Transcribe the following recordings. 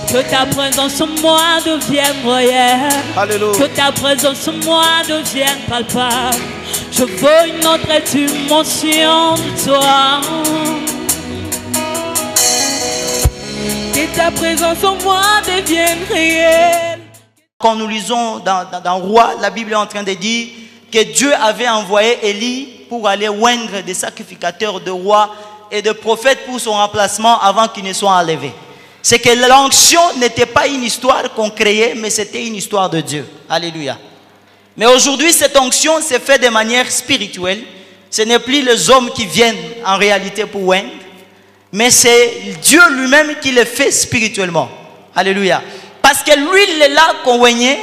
Que ta présence en moi devienne réelle. Alléluia. Que ta présence en moi devienne palpable. Je veux une autre dimension de toi. Que ta présence en moi devienne réelle. Quand nous lisons dans Roi, la Bible est en train de dire que Dieu avait envoyé Élie pour aller oindre des sacrificateurs de rois et de prophètes pour son remplacement avant qu'il ne soit enlevé. C'est que l'onction n'était pas une histoire qu'on créait, mais c'était une histoire de Dieu. Alléluia. Mais aujourd'hui, cette onction s'est faite de manière spirituelle. Ce n'est plus les hommes qui viennent en réalité pour oindre, mais c'est Dieu lui-même qui le fait spirituellement. Alléluia. Parce que l'huile là qu'on oignait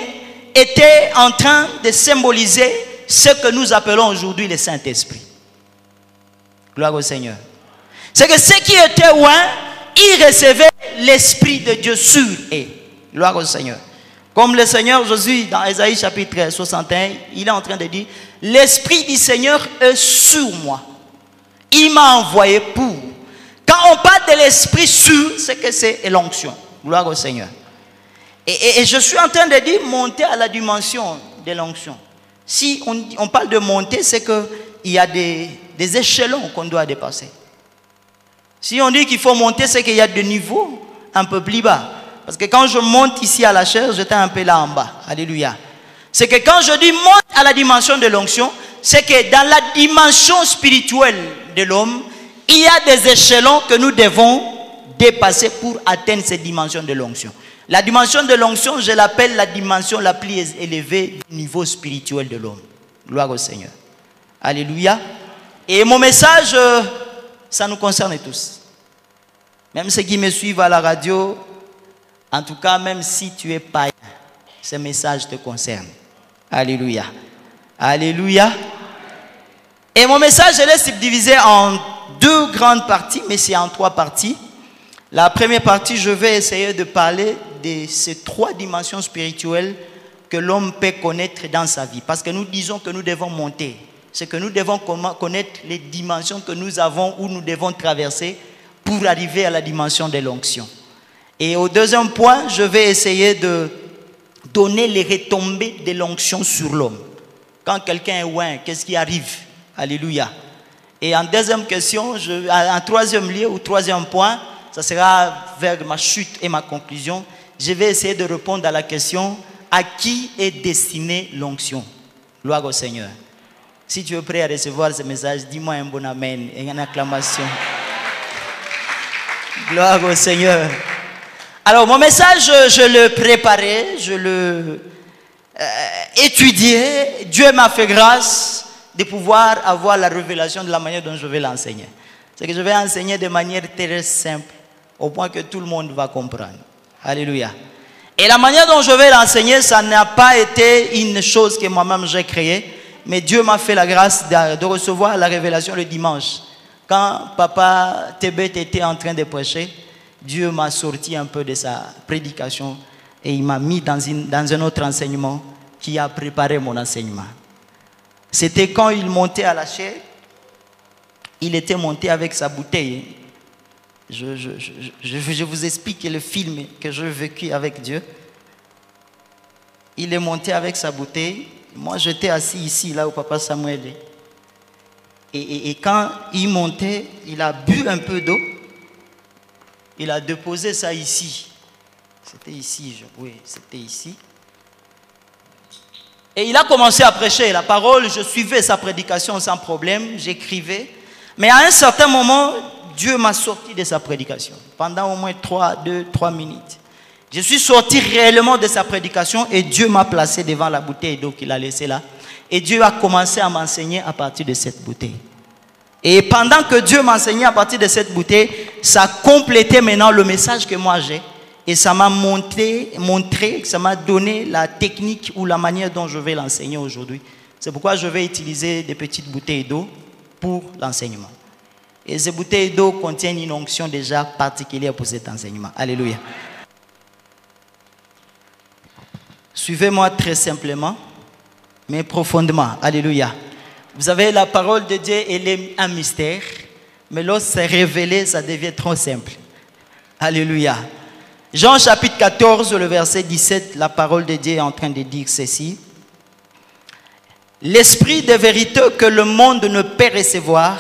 était en train de symboliser ce que nous appelons aujourd'hui le Saint-Esprit. Gloire au Seigneur. C'est que ceux qui étaient oints, ils recevaient l'Esprit de Dieu sur eux. Gloire au Seigneur. Comme le Seigneur Jésus, dans Ésaïe chapitre 61, il est en train de dire, l'Esprit du Seigneur est sur moi. Il m'a envoyé pour. Quand on parle de l'Esprit sur, c'est que c'est l'onction. Gloire au Seigneur. Et je suis en train de dire monter à la dimension de l'onction. Si on parle de monter, c'est qu'il y a des échelons qu'on doit dépasser. Si on dit qu'il faut monter, c'est qu'il y a des niveaux un peu plus bas. Parce que quand je monte ici à la chair, j'étais un peu là en bas. Alléluia. C'est que quand je dis monte à la dimension de l'onction, c'est que dans la dimension spirituelle de l'homme, il y a des échelons que nous devons dépasser pour atteindre cette dimension de l'onction. La dimension de l'onction, je l'appelle la dimension la plus élevée du niveau spirituel de l'homme. Gloire au Seigneur. Alléluia. Et mon message, ça nous concerne tous. Même ceux qui me suivent à la radio, en tout cas, même si tu es païen, ce message te concerne. Alléluia. Alléluia. Et mon message, je l'ai subdivisé en deux grandes parties, mais c'est en trois parties. La première partie, je vais essayer de parler de ces trois dimensions spirituelles que l'homme peut connaître dans sa vie. Parce que nous disons que nous devons monter. C'est que nous devons connaître les dimensions que nous avons ou nous devons traverser pour arriver à la dimension de l'onction. Et au deuxième point, je vais essayer de donner les retombées de l'onction sur l'homme. Quand quelqu'un est oint, qu'est-ce qui arrive? Alléluia. Et en deuxième question, en troisième lieu ou troisième point, ça sera vers ma chute et ma conclusion, je vais essayer de répondre à la question, à qui est destinée l'onction? Gloire au Seigneur. Si tu es prêt à recevoir ce message, dis-moi un bon amen et une acclamation. Gloire au Seigneur. Alors, mon message, je le préparais, je le étudiais. Dieu m'a fait grâce de pouvoir avoir la révélation de la manière dont je vais l'enseigner. C'est que je vais enseigner de manière très simple, au point que tout le monde va comprendre. Alléluia. Et la manière dont je vais l'enseigner, ça n'a pas été une chose que moi-même j'ai créée, mais Dieu m'a fait la grâce de recevoir la révélation le dimanche. Quand Papa Tébet était en train de prêcher, Dieu m'a sorti un peu de sa prédication et il m'a mis dans un autre enseignement qui a préparé mon enseignement. C'était quand il montait à la chair, il était monté avec sa bouteille. Je vous explique le film que j'ai vécu avec Dieu. Il est monté avec sa bouteille. Moi, j'étais assis ici, là où Papa Samuel est. Et quand il montait, il a bu un peu d'eau. Il a déposé ça ici. C'était ici, oui, c'était ici. Et il a commencé à prêcher la parole. Je suivais sa prédication sans problème. J'écrivais. Mais à un certain moment, Dieu m'a sorti de sa prédication. Pendant au moins 2-3 minutes. Je suis sorti réellement de sa prédication et Dieu m'a placé devant la bouteille d'eau qu'il a laissée là. Et Dieu a commencé à m'enseigner à partir de cette bouteille. Et pendant que Dieu m'enseignait à partir de cette bouteille, ça complétait maintenant le message que moi j'ai. Et ça m'a montré, ça m'a donné la technique ou la manière dont je vais l'enseigner aujourd'hui. C'est pourquoi je vais utiliser des petites bouteilles d'eau pour l'enseignement. Et ces bouteilles d'eau contiennent une onction déjà particulière pour cet enseignement. Alléluia. Suivez-moi très simplement, mais profondément. Alléluia. Vous savez, la parole de Dieu, elle est un mystère, mais lorsque c'est révélé, ça devient trop simple. Alléluia. Jean chapitre 14, le verset 17, la parole de Dieu est en train de dire ceci. L'esprit de vérité que le monde ne peut recevoir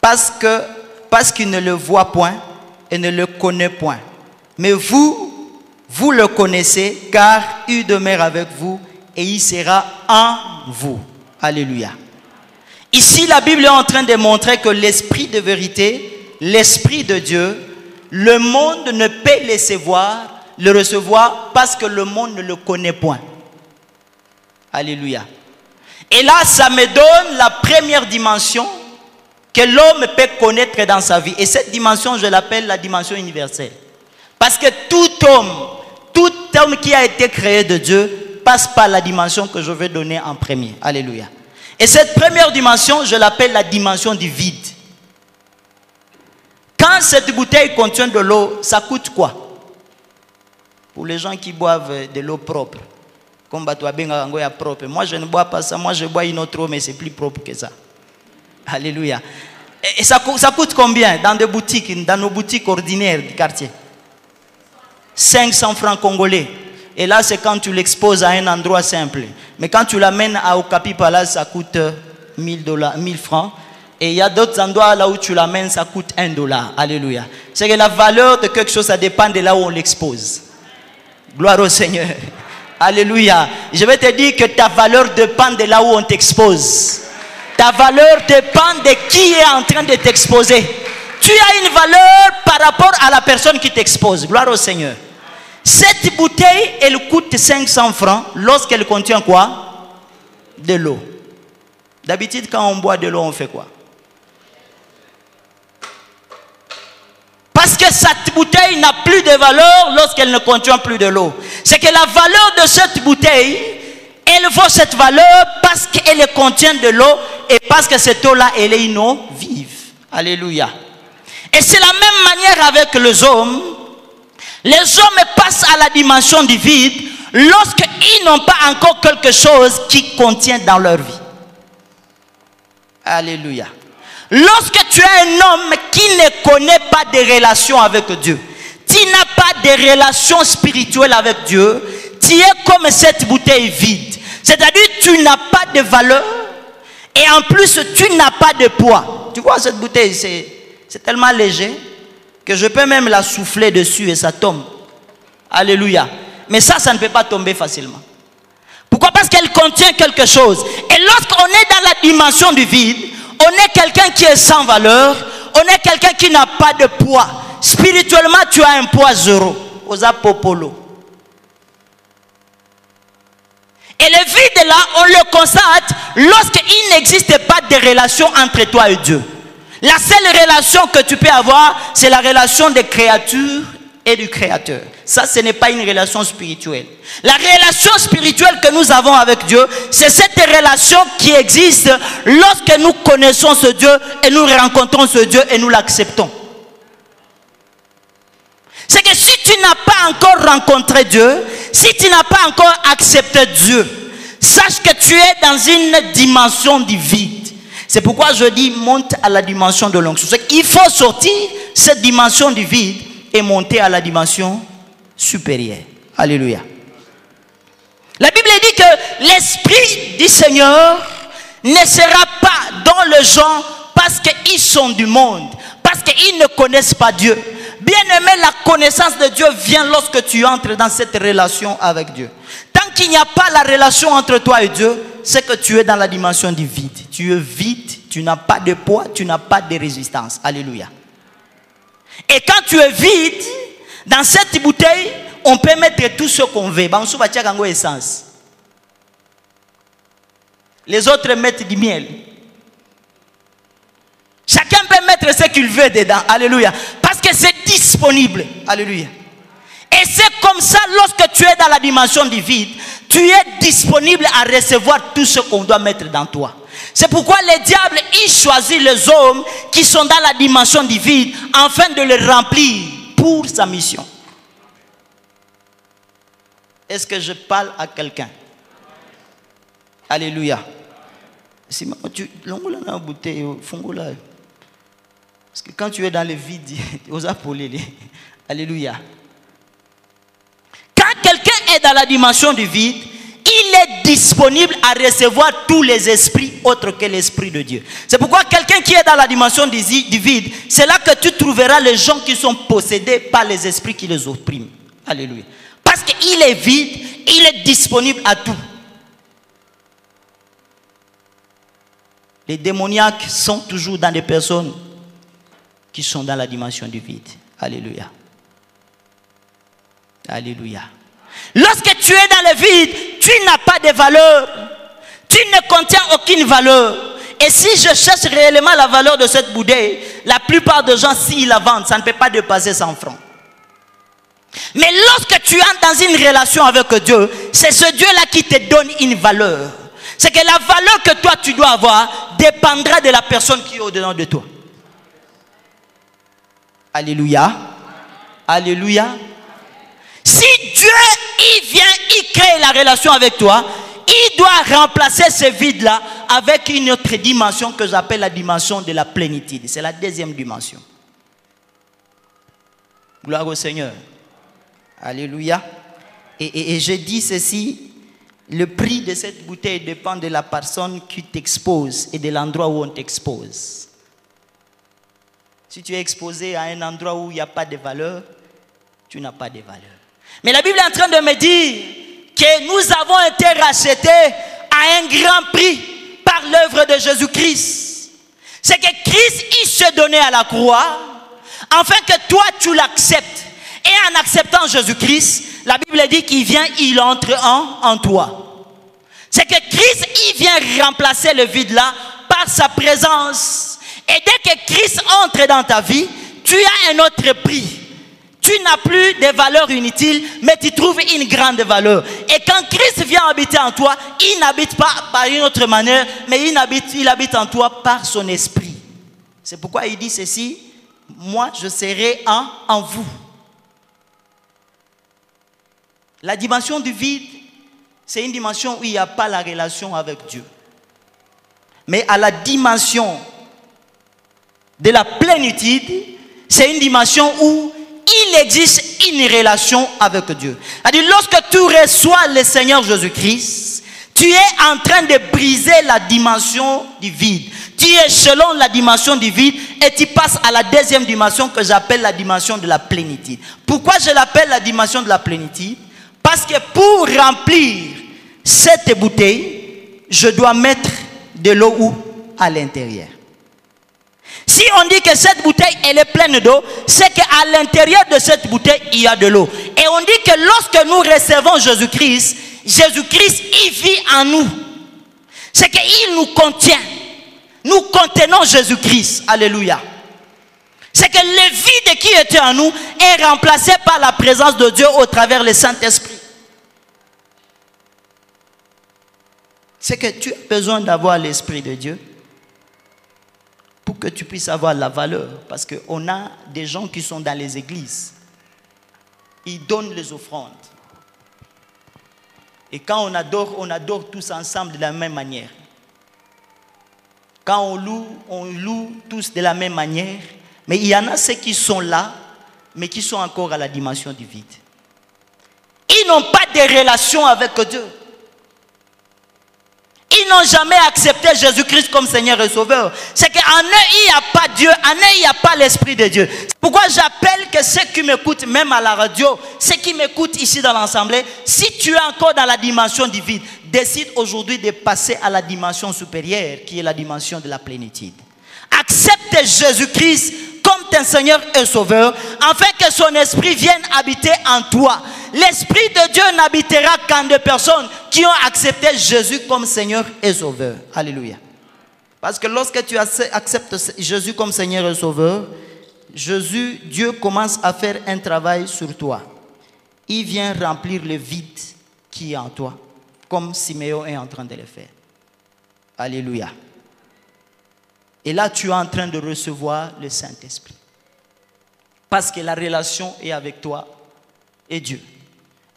parce qu'il ne le voit point et ne le connaît point. Mais vous le connaissez car il demeure avec vous et il sera en vous. Alléluia. Ici, la Bible est en train de montrer que l'esprit de vérité, l'esprit de Dieu, le monde ne peut le recevoir parce que le monde ne le connaît point. Alléluia. Et là, ça me donne la première dimension que l'homme peut connaître dans sa vie. Et cette dimension, je l'appelle la dimension universelle. Parce que tout homme qui a été créé de Dieu passe par la dimension que je vais donner en premier. Alléluia. Et cette première dimension, je l'appelle la dimension du vide. Quand cette bouteille contient de l'eau, ça coûte quoi? Pour les gens qui boivent de l'eau propre. Comme Batoabenga propre. Moi, je ne bois pas ça. Moi, je bois une autre eau, mais c'est plus propre que ça. Alléluia. Et ça coûte combien dans des boutiques, dans nos boutiques ordinaires du quartier? 500 francs congolais. Et là, c'est quand tu l'exposes à un endroit simple. Mais quand tu l'amènes à Okapi Palace, ça coûte 1000 francs. Et il y a d'autres endroits là où tu l'amènes, ça coûte $1. Alléluia. C'est que la valeur de quelque chose, ça dépend de là où on l'expose. Gloire au Seigneur. Alléluia. Je vais te dire que ta valeur dépend de là où on t'expose. Ta valeur dépend de qui est en train de t'exposer. Tu as une valeur par rapport à la personne qui t'expose. Gloire au Seigneur. Cette bouteille, elle coûte 500 francs lorsqu'elle contient quoi? De l'eau. D'habitude, quand on boit de l'eau, on fait quoi? Parce que cette bouteille n'a plus de valeur lorsqu'elle ne contient plus de l'eau. C'est que la valeur de cette bouteille, elle vaut cette valeur parce qu'elle contient de l'eau et parce que cette eau-là, elle est une eau vive. Alléluia. Et c'est la même manière avec les hommes. Les hommes passent à la dimension du vide lorsqu'ils n'ont pas encore quelque chose qui contient dans leur vie. Alléluia. Lorsque tu es un homme qui ne connaît pas de relation avec Dieu, tu n'as pas de relation spirituelle avec Dieu, tu es comme cette bouteille vide. C'est-à-dire tu n'as pas de valeur et en plus tu n'as pas de poids. Tu vois cette bouteille, c'est tellement léger que je peux même la souffler dessus et ça tombe. Alléluia. Mais ça ne peut pas tomber facilement. Pourquoi? Parce qu'elle contient quelque chose. Et lorsqu'on est dans la dimension du vide, on est quelqu'un qui est sans valeur, on est quelqu'un qui n'a pas de poids. Spirituellement, tu as un poids zéro. Osa popolo. Et le vide là, on le constate lorsqu'il n'existe pas de relation entre toi et Dieu. La seule relation que tu peux avoir, c'est la relation des créatures et du Créateur. Ça, ce n'est pas une relation spirituelle. La relation spirituelle que nous avons avec Dieu, c'est cette relation qui existe lorsque nous connaissons ce Dieu et nous rencontrons ce Dieu et nous l'acceptons. C'est que si tu n'as pas encore rencontré Dieu, si tu n'as pas encore accepté Dieu, sache que tu es dans une dimension du vide. C'est pourquoi je dis monte à la dimension de l'onction. Il faut sortir cette dimension du vide et monter à la dimension supérieure. Alléluia. La Bible dit que l'Esprit du Seigneur ne sera pas dans les gens parce qu'ils sont du monde, parce qu'ils ne connaissent pas Dieu. Bien aimé, la connaissance de Dieu vient lorsque tu entres dans cette relation avec Dieu. Tant qu'il n'y a pas la relation entre toi et Dieu, c'est que tu es dans la dimension du vide. Tu es vide, tu n'as pas de poids, tu n'as pas de résistance. Alléluia. Et quand tu es vide, dans cette bouteille, on peut mettre tout ce qu'on veut. Les autres mettent du miel. Chacun peut mettre ce qu'il veut dedans. Alléluia. Parce que c'est disponible. Alléluia. Et c'est comme ça, lorsque tu es dans la dimension du vide, tu es disponible à recevoir tout ce qu'on doit mettre dans toi. C'est pourquoi le diable, il choisit les hommes qui sont dans la dimension du vide afin de les remplir pour sa mission. Est-ce que je parle à quelqu'un? Alléluia. Parce que quand tu es dans le vide, tu oses appeler. Alléluia. quelqu'un est dans la dimension du vide, il est disponible à recevoir tous les esprits autres que l'esprit de Dieu. C'est pourquoi quelqu'un qui est dans la dimension du vide, c'est là que tu trouveras les gens qui sont possédés par les esprits qui les oppriment. Alléluia. Parce qu'il est vide, il est disponible à tout. Les démoniaques sont toujours dans des personnes qui sont dans la dimension du vide. Alléluia. Alléluia. Lorsque tu es dans le vide, tu n'as pas de valeur. Tu ne contiens aucune valeur. Et si je cherche réellement la valeur de cette bouteille, la plupart des gens, s'ils la vendent, ça ne peut pas dépasser 100 francs. Mais lorsque tu entres dans une relation avec Dieu, c'est ce Dieu-là qui te donne une valeur. C'est que la valeur que toi tu dois avoir dépendra de la personne qui est au-dedans de toi. Alléluia. Alléluia. Si Dieu, il vient, il crée la relation avec toi, il doit remplacer ce vide-là avec une autre dimension que j'appelle la dimension de la plénitude. C'est la deuxième dimension. Gloire au Seigneur. Alléluia. Et je dis ceci, le prix de cette bouteille dépend de la personne qui t'expose et de l'endroit où on t'expose. Si tu es exposé à un endroit où il n'y a pas de valeur, tu n'as pas de valeur. Mais la Bible est en train de me dire que nous avons été rachetés à un grand prix par l'œuvre de Jésus-Christ. C'est que Christ, il se donnait à la croix, afin que toi, tu l'acceptes. Et en acceptant Jésus-Christ, la Bible dit qu'il vient, il entre en toi. C'est que Christ, il vient remplacer le vide là par sa présence. Et dès que Christ entre dans ta vie, tu as un autre prix. Tu n'as plus de valeurs inutiles, mais tu trouves une grande valeur. Et quand Christ vient habiter en toi, il n'habite pas par une autre manière, mais il habite en toi par son esprit. C'est pourquoi il dit ceci, moi je serai en vous. La dimension du vide, c'est une dimension où il n'y a pas la relation avec Dieu. Mais à la dimension de la plénitude, c'est une dimension où il existe une relation avec Dieu. C'est-à-dire, lorsque tu reçois le Seigneur Jésus-Christ, tu es en train de briser la dimension du vide. Tu es selon la dimension du vide et tu passes à la deuxième dimension que j'appelle la dimension de la plénitude. Pourquoi je l'appelle la dimension de la plénitude? Parce que pour remplir cette bouteille, je dois mettre de l'eau où? À l'intérieur. Si on dit que cette bouteille elle est pleine d'eau, c'est qu'à l'intérieur de cette bouteille il y a de l'eau. Et on dit que lorsque nous recevons Jésus-Christ, Jésus-Christ il vit en nous. C'est qu'il nous contient. Nous contenons Jésus-Christ. Alléluia. C'est que le vide qui était en nous est remplacé par la présence de Dieu au travers du Saint-Esprit. C'est que tu as besoin d'avoir l'Esprit de Dieu pour que tu puisses avoir la valeur. Parce qu'on a des gens qui sont dans les églises. Ils donnent les offrandes. Et quand on adore tous ensemble de la même manière. Quand on loue tous de la même manière. Mais il y en a ceux qui sont là, mais qui sont encore à la dimension du vide. Ils n'ont pas de relation avec Dieu. Ils n'ont jamais accepté Jésus-Christ comme Seigneur et Sauveur. C'est qu'en eux, il n'y a pas Dieu, en eux, il n'y a pas l'Esprit de Dieu. C'est pourquoi j'appelle que ceux qui m'écoutent, même à la radio, ceux qui m'écoutent ici dans l'Assemblée, si tu es encore dans la dimension du vide, décide aujourd'hui de passer à la dimension supérieure, qui est la dimension de la plénitude. Accepte Jésus-Christ comme ton Seigneur et Sauveur, afin que son esprit vienne habiter en toi. L'Esprit de Dieu n'habitera qu'en des personnes qui ont accepté Jésus comme Seigneur et Sauveur. Alléluia. Parce que lorsque tu acceptes Jésus comme Seigneur et Sauveur, Dieu commence à faire un travail sur toi. Il vient remplir le vide qui est en toi, comme Siméon est en train de le faire. Alléluia. Et là, tu es en train de recevoir le Saint-Esprit. Parce que la relation est avec toi et Dieu.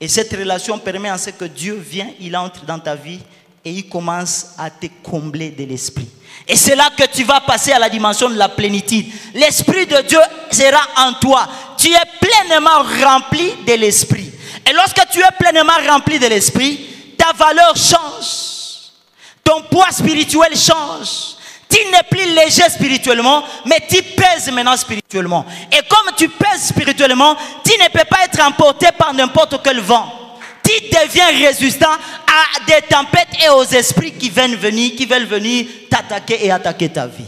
Et cette relation permet à ce que Dieu vient, il entre dans ta vie et il commence à te combler de l'Esprit. Et c'est là que tu vas passer à la dimension de la plénitude. L'Esprit de Dieu sera en toi. Tu es pleinement rempli de l'Esprit. Et lorsque tu es pleinement rempli de l'esprit, ta valeur change. Ton poids spirituel change. Tu n'es plus léger spirituellement, mais tu pèses maintenant spirituellement. Et comme tu pèses spirituellement, tu ne peux pas être emporté par n'importe quel vent. Tu deviens résistant à des tempêtes et aux esprits qui veulent venir t'attaquer et attaquer ta vie.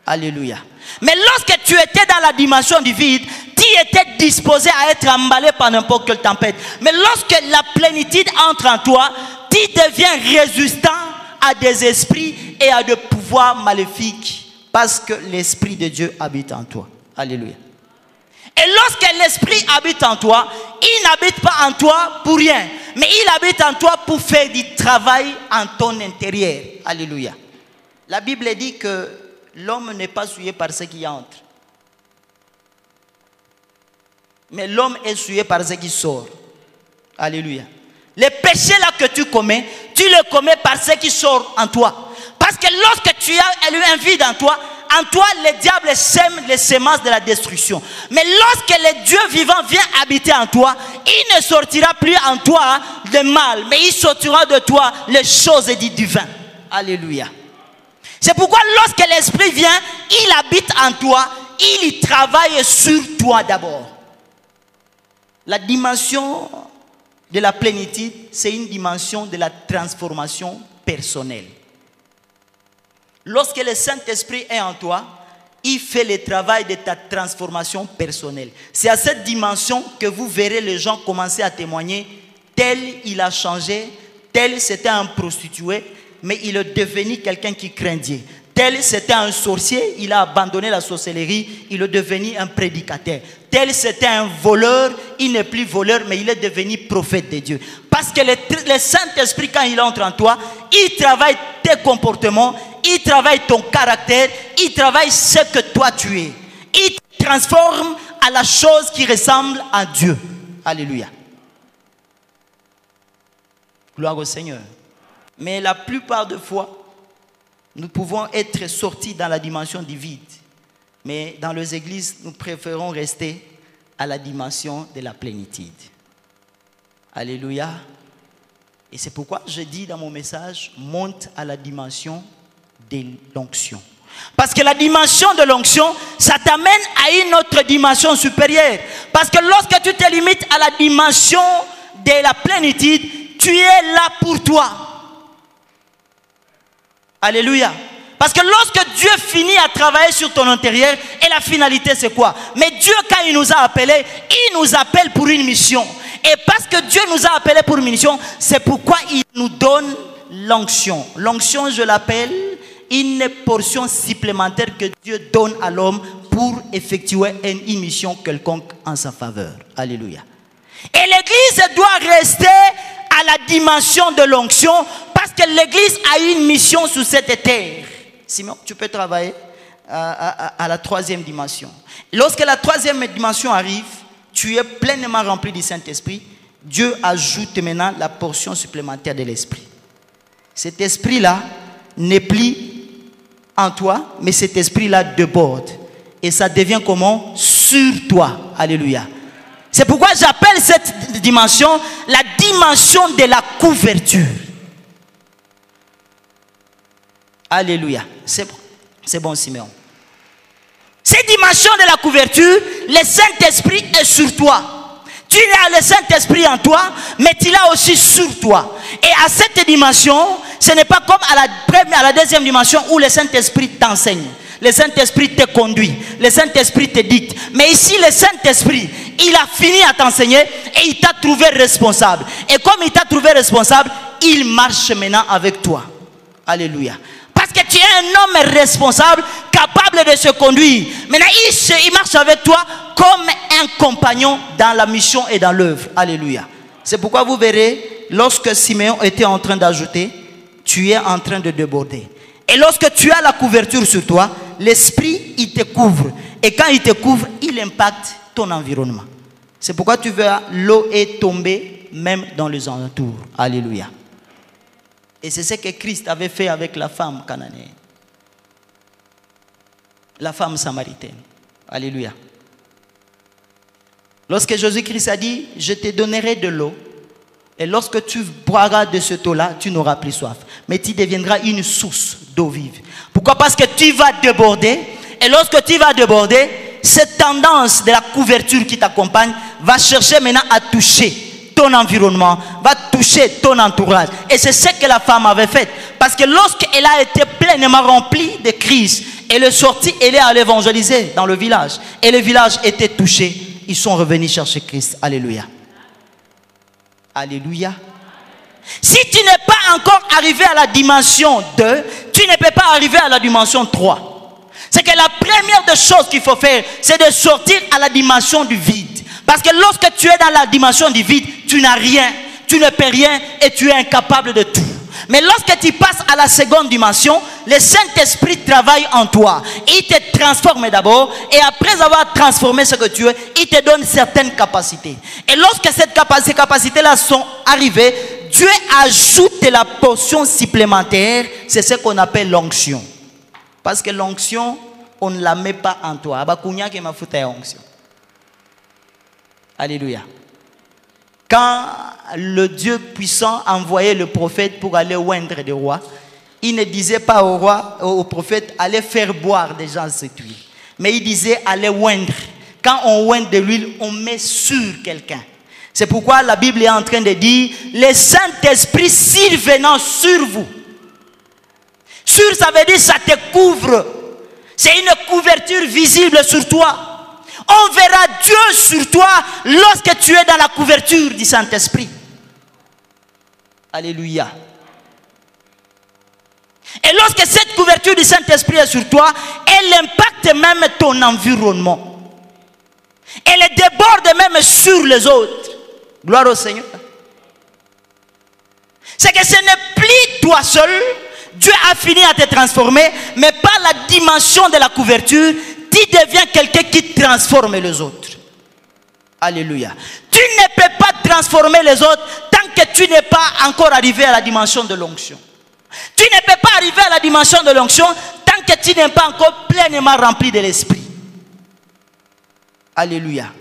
Alléluia. Mais lorsque tu étais dans la dimension du vide, tu étais disposé à être emballé par n'importe quelle tempête. Mais lorsque la plénitude entre en toi, tu deviens résistant à des esprits et à des pouvoirs maléfiques parce que l'Esprit de Dieu habite en toi. Alléluia. Et lorsque l'Esprit habite en toi, il n'habite pas en toi pour rien, mais il habite en toi pour faire du travail en ton intérieur. Alléluia. La Bible dit que l'homme n'est pas souillé par ce qui entre, mais l'homme est souillé par ce qui sort. Alléluia. Les péchés là que tu le commets par ce qui sort en toi. Parce que lorsque tu as un vide en toi, le diable sème les semences de la destruction. Mais lorsque le Dieu vivant vient habiter en toi, il ne sortira plus en toi le mal, mais il sortira de toi les choses du divin. Alléluia. C'est pourquoi lorsque l'Esprit vient, il habite en toi, il y travaille sur toi d'abord. La dimension de la plénitude, c'est une dimension de la transformation personnelle. Lorsque le Saint-Esprit est en toi, il fait le travail de ta transformation personnelle. C'est à cette dimension que vous verrez les gens commencer à témoigner. Tel il a changé, tel c'était un prostitué, mais il est devenu quelqu'un qui craint Dieu. Tel c'était un sorcier, il a abandonné la sorcellerie, il est devenu un prédicateur. Tel c'était un voleur, il n'est plus voleur, mais il est devenu prophète de Dieu. Parce que le Saint-Esprit, quand il entre en toi, il travaille tes comportements, il travaille ton caractère, il travaille ce que toi tu es. Il te transforme à la chose qui ressemble à Dieu. Alléluia. Gloire au Seigneur. Mais la plupart des fois, nous pouvons être sortis dans la dimension du vide. Mais dans les églises, nous préférons rester à la dimension de la plénitude. Alléluia. Et c'est pourquoi je dis dans mon message, monte à la dimension de l'onction. Parce que la dimension de l'onction, ça t'amène à une autre dimension supérieure. Parce que lorsque tu te limites à la dimension de la plénitude, tu es là pour toi. Alléluia. Parce que lorsque Dieu finit à travailler sur ton intérieur, et la finalité c'est quoi? Mais Dieu, quand il nous a appelés, il nous appelle pour une mission. Et parce que Dieu nous a appelés pour une mission, c'est pourquoi il nous donne l'onction. L'onction, je l'appelle une portion supplémentaire que Dieu donne à l'homme pour effectuer une mission quelconque en sa faveur. Alléluia. Et l'église doit rester à la dimension de l'onction parce que l'église a une mission sur cette terre. Simon, tu peux travailler à la troisième dimension. Lorsque la troisième dimension arrive, tu es pleinement rempli du Saint-Esprit. Dieu ajoute maintenant la portion supplémentaire de l'Esprit. Cet esprit-là n'est plus en toi, mais cet esprit-là déborde. Et ça devient comment? Sur toi. Alléluia. C'est pourquoi j'appelle cette dimension la dimension de la couverture. Alléluia. C'est bon, Siméon. Cette dimension de la couverture, le Saint-Esprit est sur toi. Tu as le Saint-Esprit en toi, mais tu l'as aussi sur toi. Et à cette dimension, ce n'est pas comme à la deuxième dimension où le Saint-Esprit t'enseigne. Le Saint-Esprit te conduit. Le Saint-Esprit te dicte. Mais ici, le Saint-Esprit, il a fini à t'enseigner et il t'a trouvé responsable. Et comme il t'a trouvé responsable, il marche maintenant avec toi. Alléluia. Parce que tu es un homme responsable, capable de se conduire. Maintenant, il marche avec toi comme un compagnon dans la mission et dans l'œuvre. Alléluia. C'est pourquoi vous verrez, lorsque Siméon était en train d'ajouter, tu es en train de déborder. Et lorsque tu as la couverture sur toi, l'Esprit, il te couvre. Et quand il te couvre, il impacte ton environnement. C'est pourquoi tu verras, l'eau est tombée même dans les alentours. Alléluia. Et c'est ce que Christ avait fait avec la femme cananéenne. La femme samaritaine. Alléluia. Lorsque Jésus-Christ a dit, je te donnerai de l'eau, et lorsque tu boiras de cette eau-là, tu n'auras plus soif. Mais tu deviendras une source d'eau vive. Pourquoi? Parce que tu vas déborder, et lorsque tu vas déborder, cette tendance de la couverture qui t'accompagne va chercher maintenant à toucher ton environnement, va toucher ton entourage. Et c'est ce que la femme avait fait. Parce que lorsqu'elle a été pleinement remplie de Christ, elle est sortie, elle est allée évangéliser dans le village. Et le village était touché. Ils sont revenus chercher Christ. Alléluia. Alléluia. Si tu n'es pas encore arrivé à la dimension 2, tu ne peux pas arriver à la dimension 3. C'est que la première des choses qu'il faut faire, c'est de sortir à la dimension du vide. Parce que lorsque tu es dans la dimension du vide, tu n'as rien, tu ne peux rien et tu es incapable de tout. Mais lorsque tu passes à la seconde dimension, le Saint-Esprit travaille en toi. Il te transforme d'abord et après avoir transformé ce que tu es, il te donne certaines capacités. Et lorsque ces capacités-là sont arrivées, Dieu ajoute la portion supplémentaire, c'est ce qu'on appelle l'onction. Parce que l'onction, on ne la met pas en toi. Alléluia. Quand le Dieu puissant envoyait le prophète pour aller oindre des rois, il ne disait pas au roi, au prophète, allez faire boire des gens cette huile. Mais il disait, allez oindre. Quand on oint de l'huile, on met sur quelqu'un. C'est pourquoi la Bible est en train de dire, le Saint-Esprit survenant sur vous. Sur, ça veut dire ça te couvre. C'est une couverture visible sur toi. On verra Dieu sur toi lorsque tu es dans la couverture du Saint-Esprit. Alléluia. Et lorsque cette couverture du Saint-Esprit est sur toi, elle impacte même ton environnement. Elle déborde même sur les autres. Gloire au Seigneur. C'est que ce n'est plus toi seul. Dieu a fini à te transformer, mais par la dimension de la couverture, tu deviens quelqu'un qui transforme les autres. Alléluia. Tu ne peux pas transformer les autres tant que tu n'es pas encore arrivé à la dimension de l'onction. Tu ne peux pas arriver à la dimension de l'onction tant que tu n'es pas encore pleinement rempli de l'esprit. Alléluia.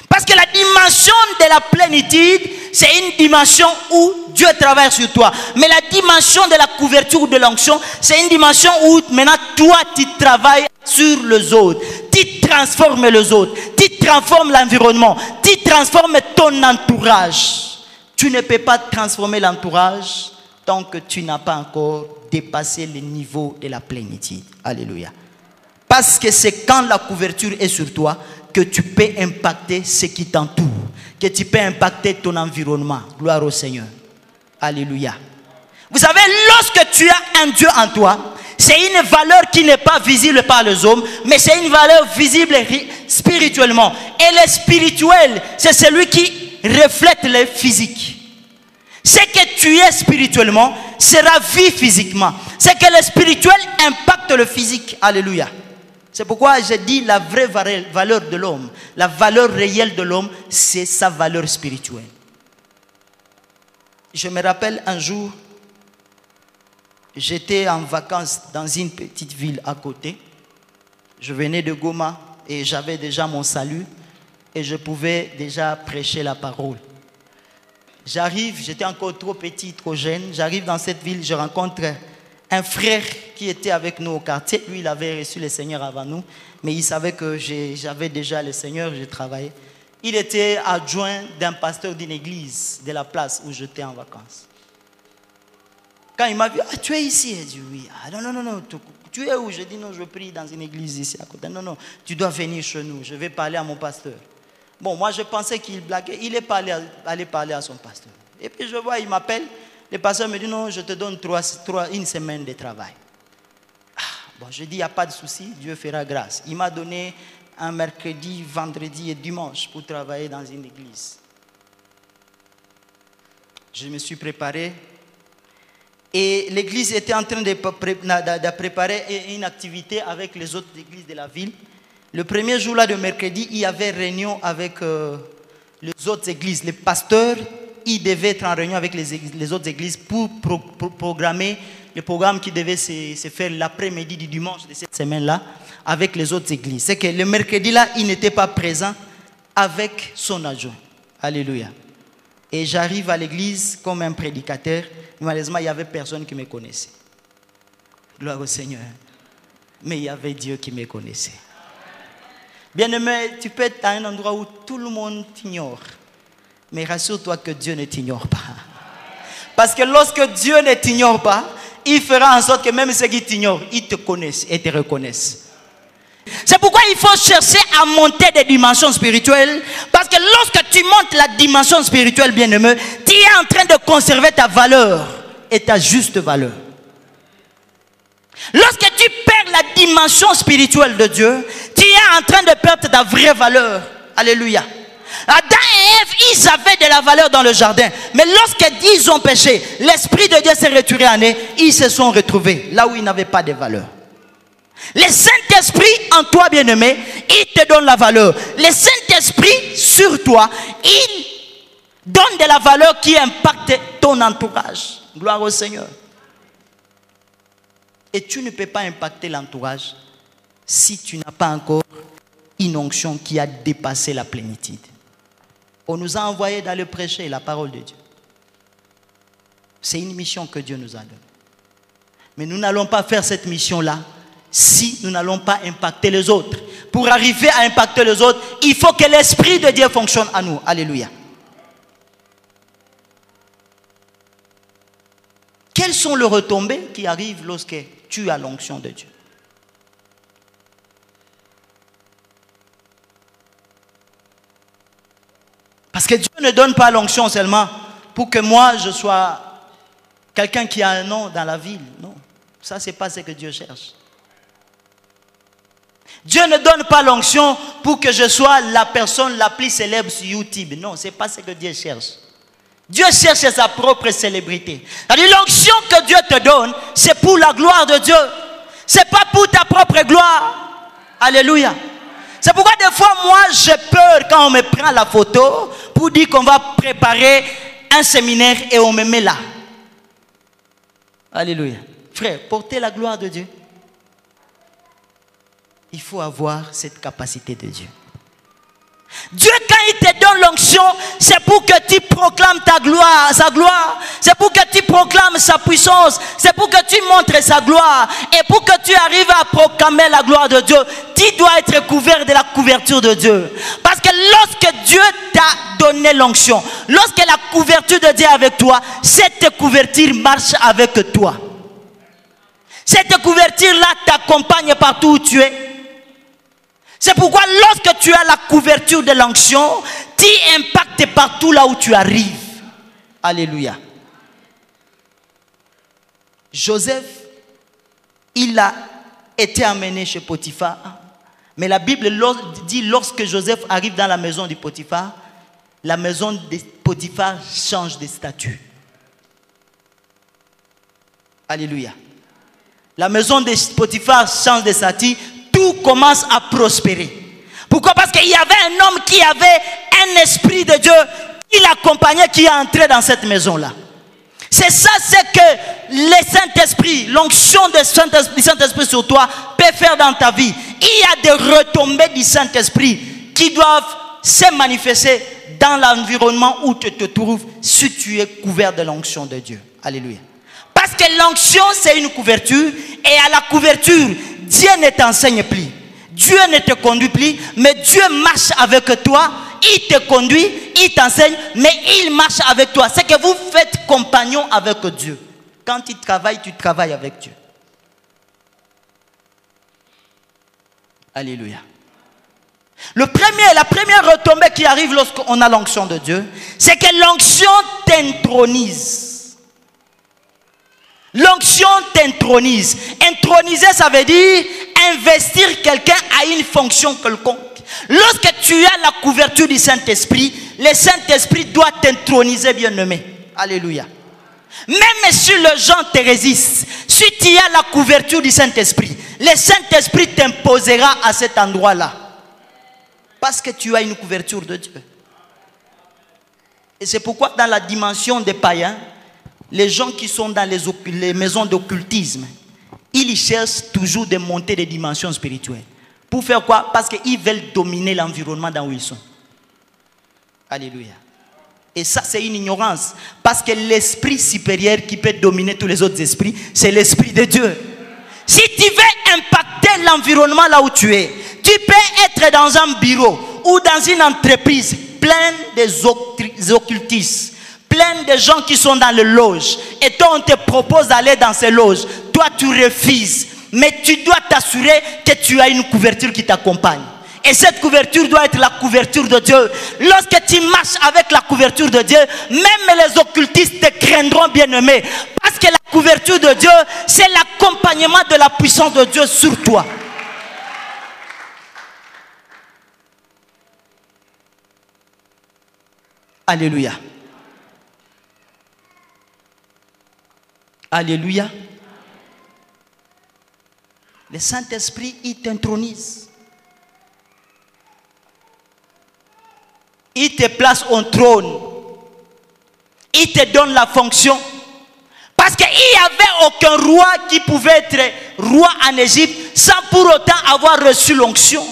Parce que la dimension de la plénitude, c'est une dimension où Dieu travaille sur toi. Mais la dimension de la couverture ou de l'onction, c'est une dimension où maintenant toi tu travailles sur les autres. Tu transformes les autres. Tu transformes l'environnement. Tu transformes ton entourage. Tu ne peux pas transformer l'entourage tant que tu n'as pas encore dépassé le niveau de la plénitude. Alléluia. Parce que c'est quand la couverture est sur toi que tu peux impacter ce qui t'entoure, que tu peux impacter ton environnement. Gloire au Seigneur. Alléluia. Vous savez, lorsque tu as un Dieu en toi, c'est une valeur qui n'est pas visible par les hommes, mais c'est une valeur visible spirituellement. Et le spirituel, c'est celui qui reflète le physique. Ce que tu es spirituellement sera vu physiquement. C'est que le spirituel impacte le physique. Alléluia. C'est pourquoi j'ai dit la vraie valeur de l'homme, la valeur réelle de l'homme, c'est sa valeur spirituelle. Je me rappelle un jour, j'étais en vacances dans une petite ville à côté. Je venais de Goma et j'avais déjà mon salut et je pouvais déjà prêcher la parole. J'arrive, j'étais encore trop petit, trop jeune. J'arrive dans cette ville, je rencontre un frère qui était avec nous au quartier. Lui, il avait reçu le Seigneur avant nous, mais il savait que j'avais déjà le Seigneur, je travaillais. Il était adjoint d'un pasteur d'une église de la place où j'étais en vacances. Quand il m'a vu, ah, tu es ici? Il dit oui. Ah, non, tu es où? Je dis non, je prie dans une église ici à côté. Non, tu dois venir chez nous, je vais parler à mon pasteur. Bon, moi je pensais qu'il blaguait, il est allé parler à son pasteur. Et puis je vois, il m'appelle, le pasteur me dit non, je te donne une semaine de travail. Ah, bon, je dis, il n'y a pas de souci, Dieu fera grâce. Il m'a donné un mercredi, vendredi et dimanche pour travailler dans une église. Je me suis préparé et l'église était en train de préparer une activité avec les autres églises de la ville. Le premier jour là de mercredi, il y avait réunion avec les autres églises. Les pasteurs, ils devaient être en réunion avec les autres églises pour programmer le programme qui devait se faire l'après-midi du dimanche de cette semaine-là avec les autres églises. C'est que le mercredi là, ils n'étaient pas présents avec son adjoint. Alléluia. Et j'arrive à l'église comme un prédicateur. Malheureusement, il n'y avait personne qui me connaissait. Gloire au Seigneur. Mais il y avait Dieu qui me connaissait. Bien-aimé, tu peux être à un endroit où tout le monde t'ignore. Mais rassure-toi que Dieu ne t'ignore pas. Parce que lorsque Dieu ne t'ignore pas, il fera en sorte que même ceux qui t'ignorent, ils te connaissent et te reconnaissent. C'est pourquoi il faut chercher à monter des dimensions spirituelles. Parce que lorsque tu montes la dimension spirituelle, bien-aimé, tu es en train de conserver ta valeur et ta juste valeur. Lorsque tu perds la dimension spirituelle de Dieu, tu es en train de perdre ta vraie valeur. Alléluia. Adam et Ève, ils avaient de la valeur dans le jardin. Mais lorsqu'ils ont péché, l'Esprit de Dieu s'est retiré en eux. Ils se sont retrouvés là où ils n'avaient pas de valeur. Le Saint-Esprit en toi, bien-aimé, il te donne la valeur. Le Saint-Esprit sur toi, il donne de la valeur qui impacte ton entourage. Gloire au Seigneur. Et tu ne peux pas impacter l'entourage si tu n'as pas encore une onction qui a dépassé la plénitude. On nous a envoyés d'aller prêcher la parole de Dieu. C'est une mission que Dieu nous a donnée. Mais nous n'allons pas faire cette mission-là si nous n'allons pas impacter les autres. Pour arriver à impacter les autres, il faut que l'Esprit de Dieu fonctionne en nous. Alléluia. Quelles sont les retombées qui arrivent lorsque tu as l'onction de Dieu? Parce que Dieu ne donne pas l'onction seulement pour que moi je sois quelqu'un qui a un nom dans la ville. Non, ça c'est pas ce que Dieu cherche. Dieu ne donne pas l'onction pour que je sois la personne la plus célèbre sur YouTube. Non, c'est pas ce que Dieu cherche. Dieu cherche sa propre célébrité. L'onction que Dieu te donne, c'est pour la gloire de Dieu. C'est pas pour ta propre gloire. Alléluia. C'est pourquoi des fois, moi, j'ai peur quand on me prend la photo pour dire qu'on va préparer un séminaire et on me met là. Alléluia. Frère, portez la gloire de Dieu. Il faut avoir cette capacité de Dieu. Dieu, quand il te donne l'onction, c'est pour que tu proclames ta gloire, sa gloire. C'est pour que tu proclames sa puissance. C'est pour que tu montres sa gloire. Et pour que tu arrives à proclamer la gloire de Dieu, tu dois être couvert de la couverture de Dieu. Parce que lorsque Dieu t'a donné l'onction, lorsque la couverture de Dieu est avec toi, cette couverture marche avec toi. Cette couverture-là t'accompagne partout où tu es. C'est pourquoi lorsque tu as la couverture de l'onction, tu impactes partout là où tu arrives. Alléluia. Joseph, il a été amené chez Potiphar. Mais la Bible dit lorsque Joseph arrive dans la maison de Potiphar, la maison de Potiphar change de statut. Alléluia. La maison de Potiphar change de statut. Tout commence à prospérer. Pourquoi? Parce qu'il y avait un homme qui avait un esprit de Dieu qui l'accompagnait, qui est entré dans cette maison-là. C'est ça, c'est que le Saint-Esprit, l'onction du Saint-Esprit sur toi peut faire dans ta vie. Il y a des retombées du Saint-Esprit qui doivent se manifester dans l'environnement où tu te trouves si tu es couvert de l'onction de Dieu. Alléluia. Parce que l'onction, c'est une couverture, et à la couverture, Dieu ne t'enseigne plus, Dieu ne te conduit plus, mais Dieu marche avec toi, il te conduit, il t'enseigne, mais il marche avec toi. C'est que vous faites compagnon avec Dieu. Quand tu travailles avec Dieu. Alléluia. La première retombée qui arrive lorsqu'on a l'onction de Dieu, c'est que l'onction t'intronise. L'onction t'intronise. Introniser, ça veut dire investir quelqu'un à une fonction quelconque. Lorsque tu as la couverture du Saint-Esprit, le Saint-Esprit doit t'introniser, bien-aimé. Alléluia. Même si les gens te résistent, si tu as la couverture du Saint-Esprit, le Saint-Esprit t'imposera à cet endroit-là. Parce que tu as une couverture de Dieu. Et c'est pourquoi dans la dimension des païens, les gens qui sont dans les maisons d'occultisme, ils cherchent toujours de monter des dimensions spirituelles. Pour faire quoi? Parce qu'ils veulent dominer l'environnement dans où ils sont. Alléluia. Et ça, c'est une ignorance. Parce que l'esprit supérieur qui peut dominer tous les autres esprits, c'est l'esprit de Dieu. Si tu veux impacter l'environnement là où tu es, tu peux être dans un bureau ou dans une entreprise pleine des occultistes, plein de gens qui sont dans le loge. Et toi, on te propose d'aller dans ces loges. Toi, tu refuses. Mais tu dois t'assurer que tu as une couverture qui t'accompagne. Et cette couverture doit être la couverture de Dieu. Lorsque tu marches avec la couverture de Dieu, même les occultistes te craindront, bien-aimé. Parce que la couverture de Dieu, c'est l'accompagnement de la puissance de Dieu sur toi. Alléluia. Alléluia. Le Saint-Esprit, il t'intronise. Il te place au trône. Il te donne la fonction. Parce qu'il n'y avait aucun roi qui pouvait être roi en Égypte sans pour autant avoir reçu l'onction.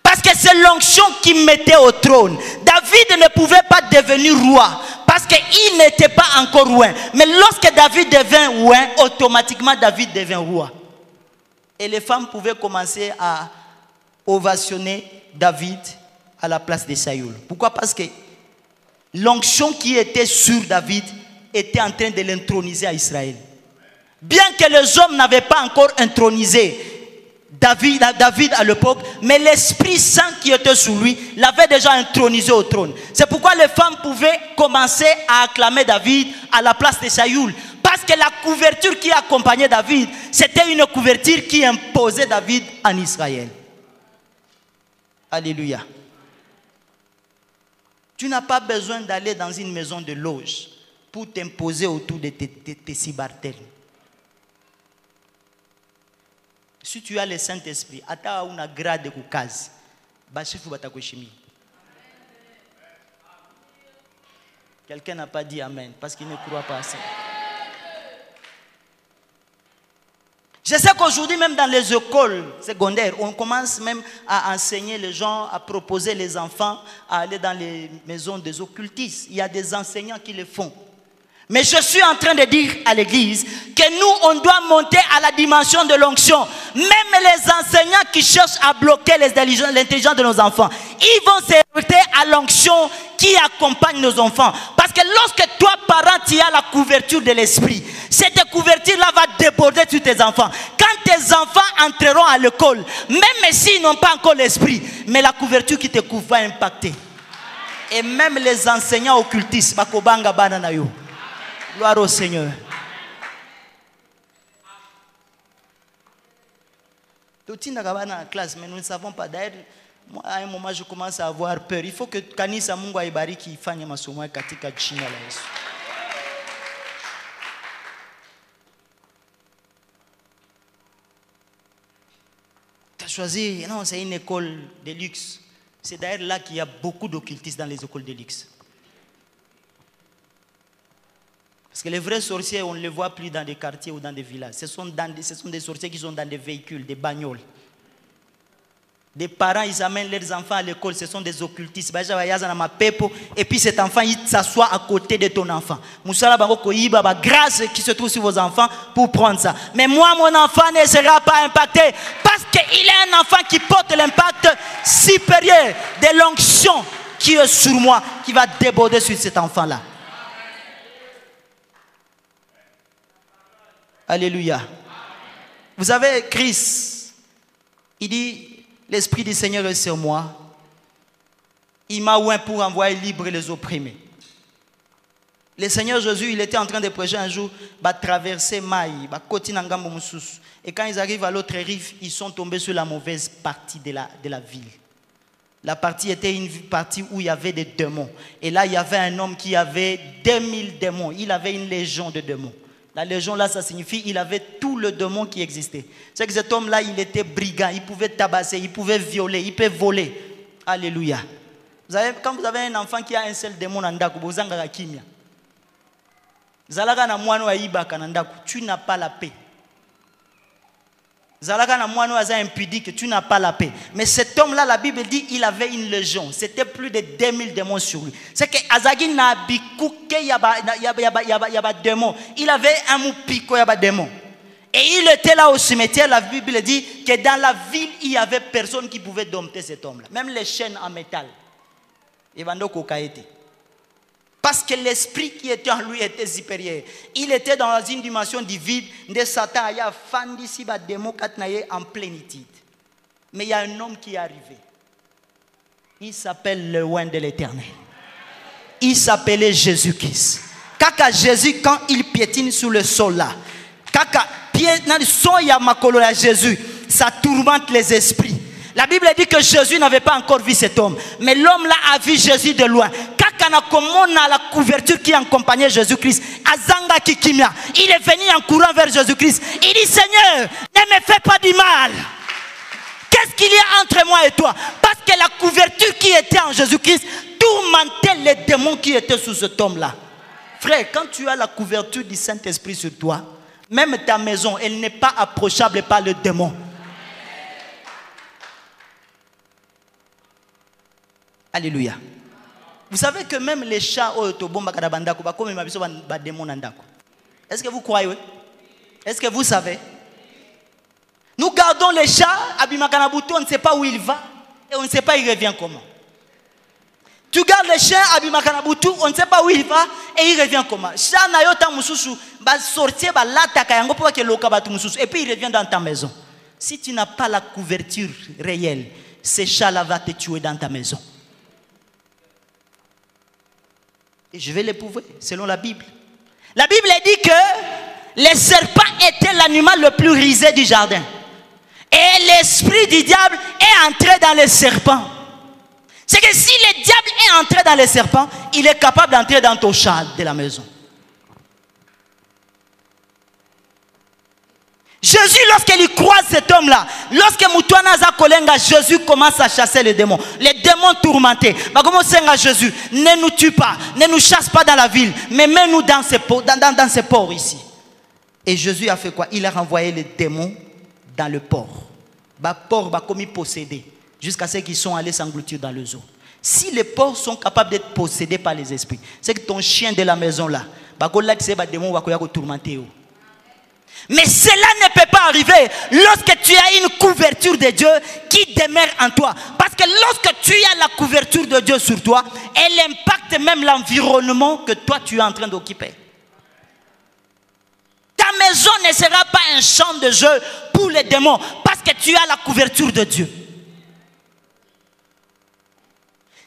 Parce que c'est l'onction qui mettait au trône. David ne pouvait pas devenir roi parce qu'il n'était pas encore roi. Mais lorsque David devint roi, automatiquement David devint roi. Et les femmes pouvaient commencer à ovationner David à la place de Saül. Pourquoi? Parce que l'onction qui était sur David était en train de l'introniser à Israël. Bien que les hommes n'avaient pas encore intronisé David à l'époque, mais l'Esprit Saint qui était sur lui l'avait déjà intronisé au trône. C'est pourquoi les femmes pouvaient commencer à acclamer David à la place de Saül. Parce que la couverture qui accompagnait David, c'était une couverture qui imposait David en Israël. Alléluia. Tu n'as pas besoin d'aller dans une maison de loge pour t'imposer autour de tes cibartels. Si tu as le Saint-Esprit, ata una grade de kukazi, bashifu batakoshimi. Quelqu'un n'a pas dit Amen parce qu'il ne croit pas à ça. Je sais qu'aujourd'hui, même dans les écoles secondaires, on commence même à enseigner les gens, à proposer les enfants à aller dans les maisons des occultistes. Il y a des enseignants qui le font. Mais je suis en train de dire à l'église que nous, on doit monter à la dimension de l'onction. Même les enseignants qui cherchent à bloquer l'intelligence de nos enfants, ils vont se heurter à l'onction qui accompagne nos enfants. Parce que lorsque toi, parent, tu as la couverture de l'esprit, cette couverture-là va déborder sur tes enfants. Quand tes enfants entreront à l'école, même s'ils n'ont pas encore l'esprit, mais la couverture qui te couvre va impacter. Et même les enseignants occultistes, bakobanga banana yo. Gloire au Seigneur. Tout le monde est dans la classe, mais nous ne savons pas. D'ailleurs, à un moment, je commence à avoir peur. Il faut que kanisa Mungu aibariki ifanye masomo katika jina la Yesu. Tu as choisi, non, c'est une école de luxe. C'est d'ailleurs là qu'il y a beaucoup d'occultistes dans les écoles de luxe. Parce que les vrais sorciers, on ne les voit plus dans des quartiers ou dans des villages. Ce sont des sorciers qui sont dans des véhicules, des bagnoles. Des parents, ils amènent leurs enfants à l'école, ce sont des occultistes. Et puis cet enfant, il s'assoit à côté de ton enfant. Grâce qui se trouve sur vos enfants pour prendre ça. Mais moi, mon enfant ne sera pas impacté. Parce qu'il est un enfant qui porte l'impact supérieur de l'onction qui est sur moi, qui va déborder sur cet enfant-là. Alléluia. Vous savez, Christ, il dit, l'Esprit du Seigneur est sur moi. Il m'a oint pour envoyer libre les opprimés. Le Seigneur Jésus, il était en train de prêcher un jour, va traverser Maï, va côté Nangambo Moussous. Et quand ils arrivent à l'autre rive, ils sont tombés sur la mauvaise partie de la ville. La partie était une partie où il y avait des démons. Et là, il y avait un homme qui avait 2000 démons. Il avait une légion de démons. La légion là, ça signifie qu'il avait tout le démon qui existait. C'est que cet homme là, il était brigand, il pouvait tabasser, il pouvait violer, il peut voler. Alléluia. Vous savez, quand vous avez un enfant qui a un seul démon, tu n'as pas la paix. Zalaka na moine oza impudique, tu n'as pas la paix. Mais cet homme-là, la Bible dit, il avait une légion. C'était plus de 2000 démons sur lui. C'est que Azagi na bikouke yaba démon. Il avait un moupiko yaba démon. Et il était là au cimetière. La Bible dit que dans la ville, il n'y avait personne qui pouvait dompter cet homme-là. Même les chaînes en métal. Parce que l'esprit qui était en lui était supérieur. Il était dans une dimension du vide. De Satan a fan d'ici démon en plénitude. Mais il y a un homme qui est arrivé. Il s'appelle le Oint de l'Éternel. Il s'appelait Jésus-Christ. Kaka Jésus, quand il piétine sur le sol là, Kaka Jésus, ça tourmente les esprits. La Bible dit que Jésus n'avait pas encore vu cet homme. Mais l'homme là a vu Jésus de loin. La couverture qui accompagnait Jésus-Christ. Il est venu en courant vers Jésus-Christ. Il dit, Seigneur, ne me fais pas du mal. Qu'est-ce qu'il y a entre moi et toi? Parce que la couverture qui était en Jésus-Christ tourmentait les démons qui étaient sous cet homme-là. Frère, quand tu as la couverture du Saint-Esprit sur toi, même ta maison, elle n'est pas approchable par le démon. Alléluia. Vous savez que même les chats, est-ce que vous croyez? Est-ce que vous savez? Nous gardons les chats, on ne sait pas où il va et on ne sait pas il revient comment. Tu gardes le chien, on ne sait pas où il va et il revient comment. Et puis il revient dans ta maison. Si tu n'as pas la couverture réelle, ces chats-là vont te tuer dans ta maison. Et je vais les prouver selon la Bible. La Bible dit que les serpents étaient l'animal le plus risé du jardin. Et l'esprit du diable est entré dans les serpents. C'est que si le diable est entré dans les serpents, il est capable d'entrer dans ton chat de la maison. Jésus, lorsqu'il croise cet homme-là, lorsque Moutouanaza Kolenga, Jésus commence à chasser les démons. Les démons tourmentés. Jésus, ne nous tue pas, ne nous chasse pas dans la ville, mais mets-nous dans ces ports ici. Et Jésus a fait quoi? Il a renvoyé les démons dans le port. Port comme possédé, jusqu'à ce qu'ils sont allés s'engloutir dans le zoo. Si les porcs sont capables d'être possédés par les esprits, c'est que ton chien de la maison là, démon va tourmenter. Mais cela ne peut pas arriver lorsque tu as une couverture de Dieu qui demeure en toi. Parce que lorsque tu as la couverture de Dieu sur toi, elle impacte même l'environnement que toi tu es en train d'occuper. Ta maison ne sera pas un champ de jeu pour les démons parce que tu as la couverture de Dieu.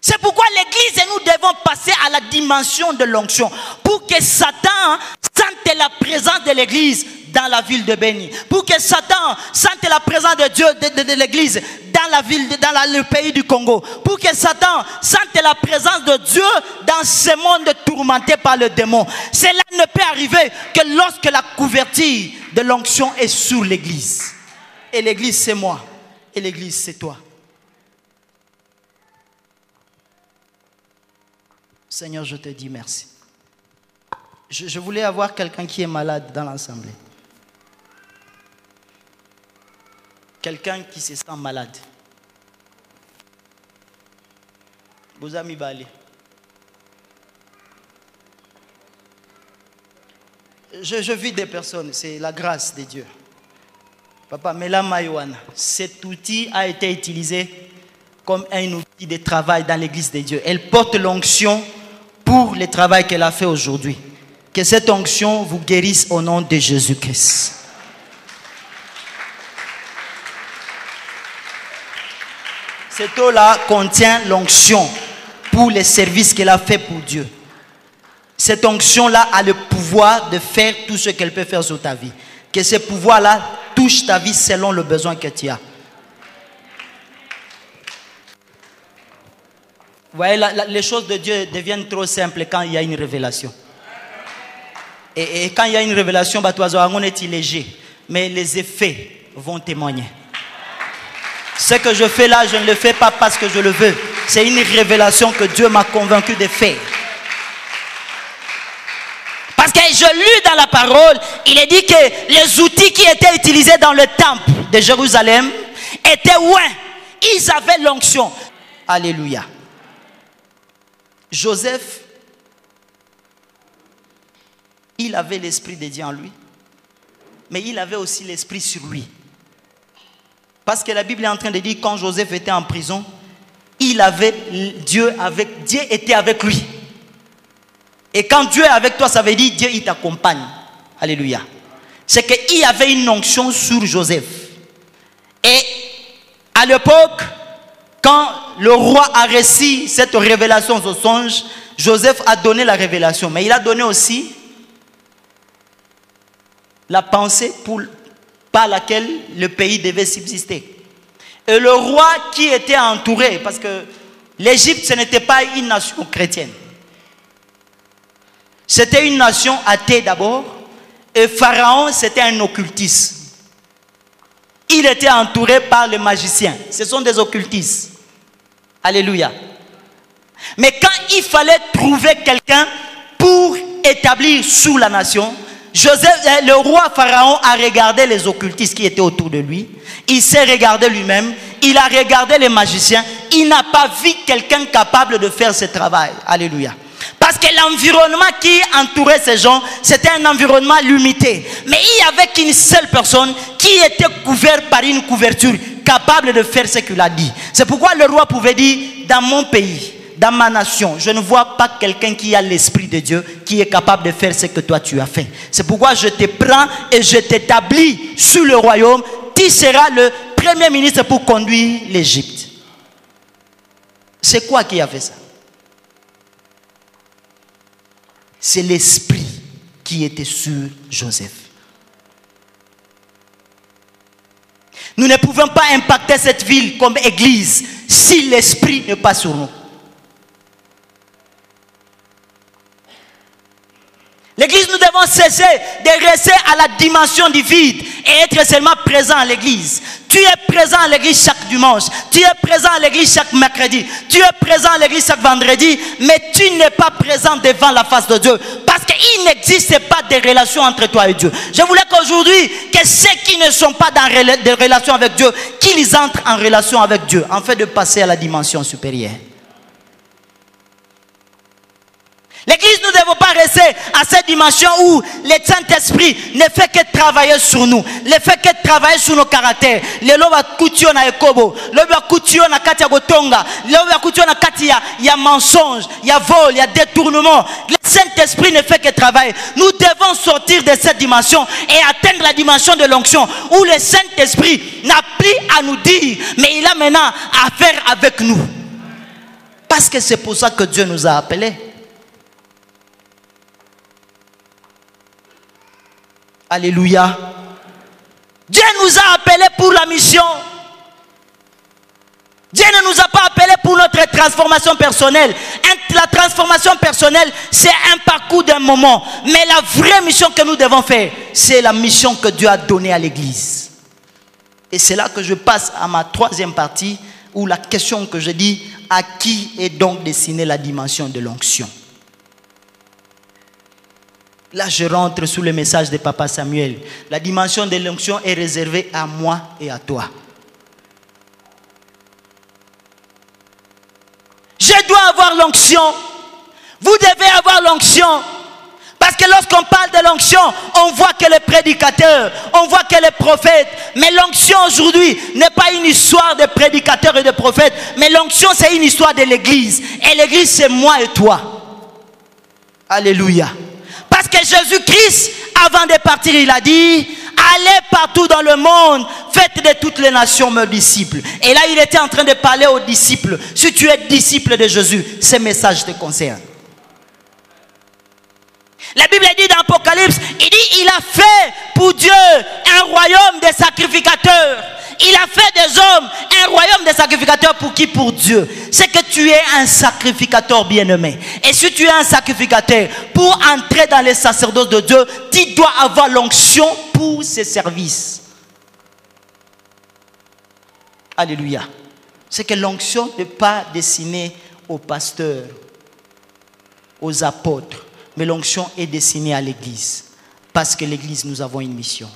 C'est pourquoi l'église et nous devons passer à la dimension de l'onction pour que Satan sente la présence de l'église dans la ville de Béni. Pour que Satan sente la présence de Dieu, de l'église dans la ville, dans le pays du Congo. Pour que Satan sente la présence de Dieu dans ce monde tourmenté par le démon. Cela ne peut arriver que lorsque la couverture de l'onction est sur l'église. Et l'église c'est moi. Et l'église c'est toi. Seigneur, je te dis merci. Je voulais avoir quelqu'un qui est malade dans l'assemblée. Quelqu'un qui se sent malade. Vous avez balé. Je vis des personnes, c'est la grâce de Dieu. Papa, Mela Maïwana, cet outil a été utilisé comme un outil de travail dans l'église de Dieu. Elle porte l'onction pour le travail qu'elle a fait aujourd'hui. Que cette onction vous guérisse au nom de Jésus-Christ. Cette eau-là contient l'onction pour les services qu'elle a fait pour Dieu. Cette onction-là a le pouvoir de faire tout ce qu'elle peut faire sur ta vie. Que ce pouvoir-là touche ta vie selon le besoin que tu as. Vous voyez, les choses de Dieu deviennent trop simples quand il y a une révélation. Et quand il y a une révélation, on est léger. Mais les effets vont témoigner. Ce que je fais là, je ne le fais pas parce que je le veux. C'est une révélation que Dieu m'a convaincu de faire. Parce que je lus dans la parole, il est dit que les outils qui étaient utilisés dans le temple de Jérusalem étaient oints. Ils avaient l'onction. Alléluia. Joseph, il avait l'esprit de Dieu en lui, mais il avait aussi l'esprit sur lui. Parce que la Bible est en train de dire, quand Joseph était en prison, Dieu était avec lui. Et quand Dieu est avec toi, ça veut dire Dieu il t'accompagne. Alléluia. C'est qu'il y avait une onction sur Joseph. Et à l'époque, quand le roi a reçu cette révélation au songe, Joseph a donné la révélation. Mais il a donné aussi la pensée par laquelle le pays devait subsister. Et le roi qui était entouré, parce que l'Égypte, ce n'était pas une nation chrétienne. C'était une nation athée d'abord. Et Pharaon, c'était un occultiste. Il était entouré par les magiciens. Ce sont des occultistes. Alléluia. Mais quand il fallait trouver quelqu'un pour établir sous la nation, le roi Pharaon a regardé les occultistes qui étaient autour de lui. Il s'est regardé lui-même. Il a regardé les magiciens. Il n'a pas vu quelqu'un capable de faire ce travail. Alléluia. Parce que l'environnement qui entourait ces gens, c'était un environnement limité. Mais il n'y avait qu'une seule personne qui était couverte par une couverture, capable de faire ce qu'il a dit. C'est pourquoi le roi pouvait dire, dans mon pays, dans ma nation, je ne vois pas quelqu'un qui a l'esprit de Dieu, qui est capable de faire ce que toi tu as fait. C'est pourquoi je te prends et je t'établis sur le royaume. Tu seras le premier ministre pour conduire l'Égypte. C'est quoi qui a fait ça? C'est l'esprit qui était sur Joseph. Nous ne pouvons pas impacter cette ville comme église si l'esprit n'est pas sur nous. L'église, nous devons cesser de rester à la dimension du vide et être seulement présent à l'église. Tu es présent à l'église chaque dimanche. Tu es présent à l'église chaque mercredi. Tu es présent à l'église chaque vendredi. Mais tu n'es pas présent devant la face de Dieu. Parce qu'il n'existe pas de relation entre toi et Dieu. Je voulais qu'aujourd'hui, que ceux qui ne sont pas dans des relations avec Dieu, qu'ils entrent en relation avec Dieu, afin de passer à la dimension supérieure. L'église, nous ne devons pas rester à cette dimension où le Saint-Esprit ne fait que travailler sur nous, ne fait que travailler sur nos caractères. Le loba kutio na ekobo, le loba kutio na kati ya gotonga, le loba kutio na kati ya mensonge, il y a vol, il y a détournement. Le Saint-Esprit ne fait que travailler. Nous devons sortir de cette dimension et atteindre la dimension de l'onction où le Saint-Esprit n'a plus à nous dire, mais il a maintenant à faire avec nous. Parce que c'est pour ça que Dieu nous a appelés. Alléluia. Dieu nous a appelés pour la mission. Dieu ne nous a pas appelés pour notre transformation personnelle. La transformation personnelle, c'est un parcours d'un moment. Mais la vraie mission que nous devons faire, c'est la mission que Dieu a donnée à l'église. Et c'est là que je passe à ma troisième partie, où la question que je dis, à qui est donc destinée la dimension de l'onction? Là, je rentre sous le message de Papa Samuel. La dimension de l'onction est réservée à moi et à toi. Je dois avoir l'onction. Vous devez avoir l'onction. Parce que lorsqu'on parle de l'onction, on voit que les prédicateurs, on voit que les prophètes. Mais l'onction aujourd'hui n'est pas une histoire de prédicateurs et de prophètes. Mais l'onction, c'est une histoire de l'église. Et l'église, c'est moi et toi. Alléluia. Parce que Jésus-Christ, avant de partir, il a dit, allez partout dans le monde, faites de toutes les nations mes disciples. Et là, il était en train de parler aux disciples. Si tu es disciple de Jésus, ce message te concerne. La Bible dit dans l'Apocalypse, il dit, il a fait pour Dieu un royaume de sacrificateurs. Il a fait des hommes un royaume de sacrificateurs pour qui? Pour Dieu. C'est que tu es un sacrificateur bien-aimé. Et si tu es un sacrificateur, pour entrer dans les sacerdoces de Dieu, tu dois avoir l'onction pour ces services. Alléluia. C'est que l'onction n'est pas destinée aux pasteurs, aux apôtres. mais l'onction est destinée à l'Église. Parce que l'Église, nous avons une mission.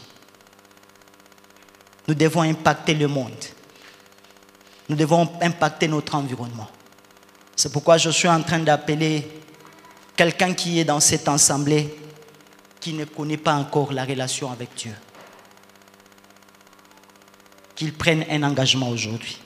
Nous devons impacter le monde. Nous devons impacter notre environnement. C'est pourquoi je suis en train d'appeler quelqu'un qui est dans cette assemblée, qui ne connaît pas encore la relation avec Dieu, qu'il prenne un engagement aujourd'hui.